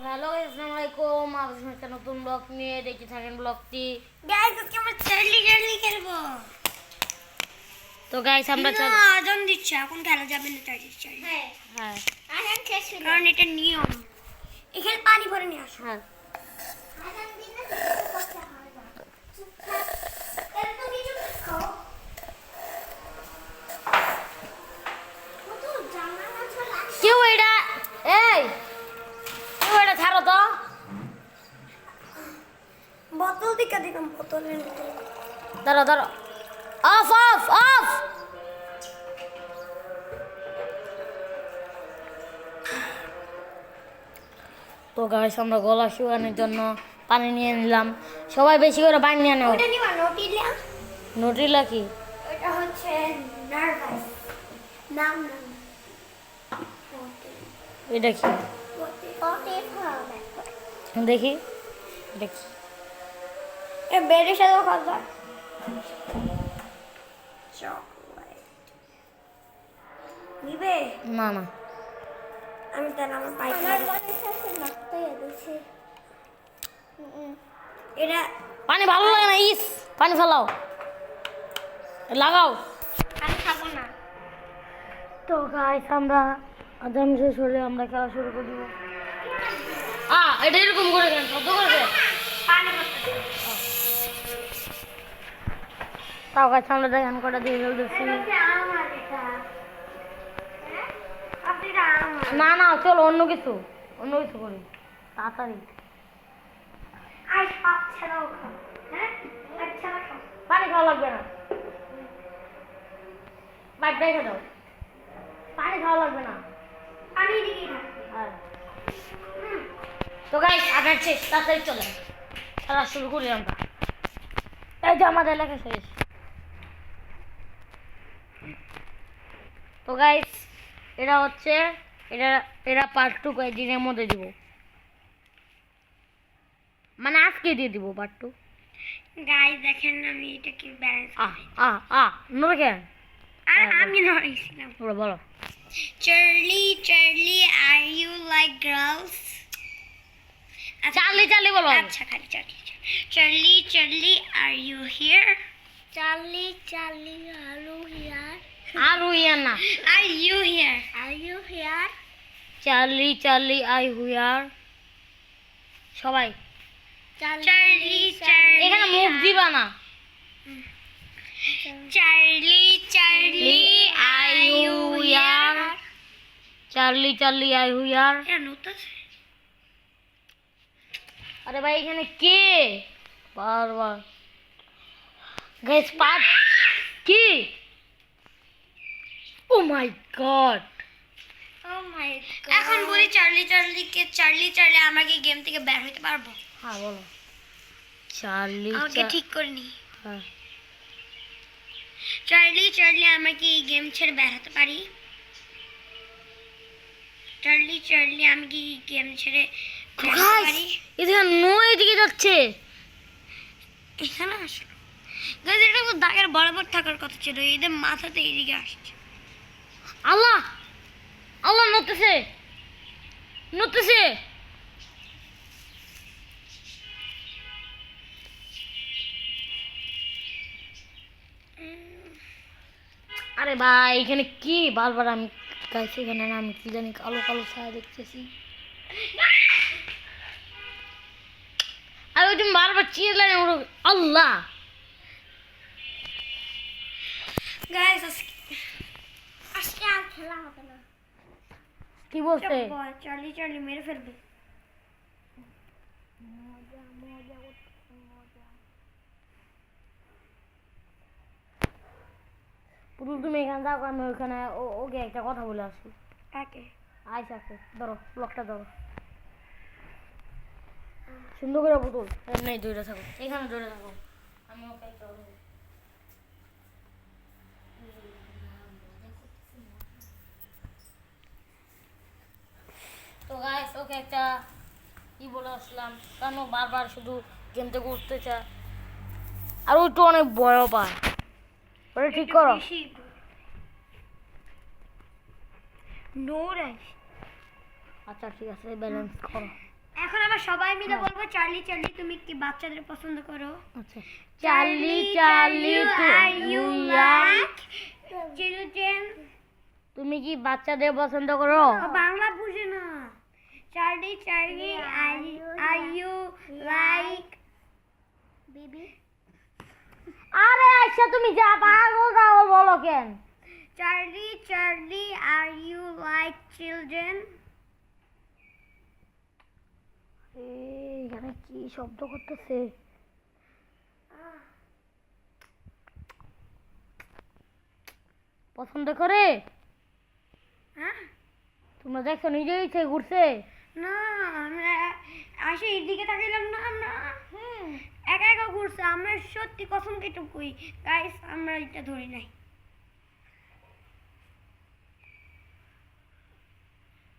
Hello guys, আসসালামু আলাইকুম। আপনাদের একটা নতুন ব্লগ নিয়ে দেখতে থাকেন ব্লগটি। গাইস আজকে আমরা চার্লি খেলবো। তো গাইস আমরা না আজান দিচ্ছে, এখন খেলা যাবে না চার্লি। হ্যাঁ হ্যাঁ আজান শেষ হলো, কারণ এটা নিয়ম। এখানে পানি ভরে নিয়ে আসো। হ্যাঁ আজান দিলে কথা হয় না। চুপচাপ এর তো কিছু খাও। কত জানা আছে লাগছে। কেউ এটা কেউ এটা ছাড়ো তো। বোতল দিকে দিলাম, বোতলের ধরো ধরো, অফ অফ অফ। তো গাইস আমরা গলা শুকানোর জন্য পানি নিয়ে নিলাম। সবাই বেশি করে পানি নিয়ে নাও। ওটা নিবা নোটিলা। নোটিলা কি? এটা হচ্ছে নার্ভাস নাম নাম। এটা কি পটে খাওয়া দেখি, এটা কি? এ বেডের সাথেও খাওয়া যায়। চকলেট নিবে? না না, আমি তাহলে আমার পাইপ লাগতে দিছি। এটা পানি ভালো লাগে না। ইস, পানি ফেলাও, লাগাও। আমি খাবো না। তো গাইস আমরা আজান শেষ হলে আমরা খেলা শুরু করে দিব। এটা এরকম করে কেন শব্দ করবে? পানি তাও গাছ আমরা দেখেন কটা দিয়ে ফেলতেছি। আমার এটা আপনি আমার না না, চলো অন্য কিছু করি তাড়াতাড়ি। আজ পাপ ছাড়াও খাও। হ্যাঁ আচ্ছা খাও। পানি খাওয়া লাগবে না, বাইক রেখে দাও। পানি খাওয়া লাগবে না। পানি দিকে না। আর তো গাইস আজান শেষ, তাড়াতাড়ি চলে খেলা শুরু করি আমরা। এই যে আমাদের লেখা শেষ। তো গাইস এটা হচ্ছে এটা পার্ট 2 কয়েকদিনের মধ্যে দিব, মানে আজকে দিয়ে দিব পার্ট 2। গাইস দেখেন আমি এটা কি ব্যালেন্স নড়ে কেন? আর আমি নড়াইছিলাম। বলো। Charlie are you like girls? Charlie বলো। আচ্ছা খালি Charlie are you here? Charlie আলু ইয়ার না, are you here? Charlie I here. সবাই চার্লি এখানে মুখ দিবা না। Charlie I here, Charlie I here. আরে ভাই এখানে কে বারবার গাইস পার্ট কি? Oh my god. এখন বলি চার্লি আমাকে গেম থেকে বের হইতে পারবো? হ্যাঁ বলো। চার্লি আমাকে ঠিক করে নি। হ্যাঁ। চার্লি আমাকে এই গেম ছেড়ে বের হতে পারি? চার্লি আমি কি গেম ছেড়ে বের হতে পারি? এদিকে এদিকে যাচ্ছে। এখানে আসলো গাইস, এটা তো দাগের বরাবর থাকার কথা ছিল, এদের মাথাতে এদিকে আসছে। আল্লাহ নড়তেছে। আরে ভাই এখানে কি বারবার আমি গাইছি, এখানে না আমি কি জানি কালো ছায়া দেখতেছি। আর ওই তুমি বারবার চিল্লাই আল্লাহ। গাইস আজকে আর খেলা হবে না। কি বলছে? চার্লি মেরে ফেলবে। পুতুল তুমি এখানে যাও, আমি ওইখানে ওকে একটা কথা বলে আসি। কাকে? আইসাকে ধরো, ব্লকটা ধরো সুন্দর করে। পুতুল নেই, দৌড়ে থাকো, এখানে দৌড়ে থাকো। আমি ওকে একটা কথা বলি। তো গাইস ওকে একটা কি বলে আসলাম, কারণ ও বারবার শুধু গেম থেকে উঠতে চায়, আর ও তো অনেক ভয় পায়। ওটা ঠিক করো। নোরাই আচ্ছা ঠিক আছে, ব্যালেন্স করো। এখন আমরা সবাই মিলে বলবো চার্লি চার্লি তুমি কি বাচ্চাদের পছন্দ করো? আচ্ছা, Charlie Charlie are you like children? তুমি কি বাচ্চাদের পছন্দ করো? বাংলা বুঝে না। Charlie Charlie are you like baby? আরে আচ্ছা, তুমি যা পাগল বলো কেন? Charlie Charlie are you like children? এখানে কি শব্দ করতেছে? পছন্দ করে? হ্যাঁ তোমরা দেখছো নিজে ইচ্ছে ঘুরছে? না, আমরা আসে এদিকে তাকাইলাম না, আমরা একা একা ঘুরছে। আমরা সত্যি কসম কেটে কই গাইস, আমরা এটা ধরি নাই।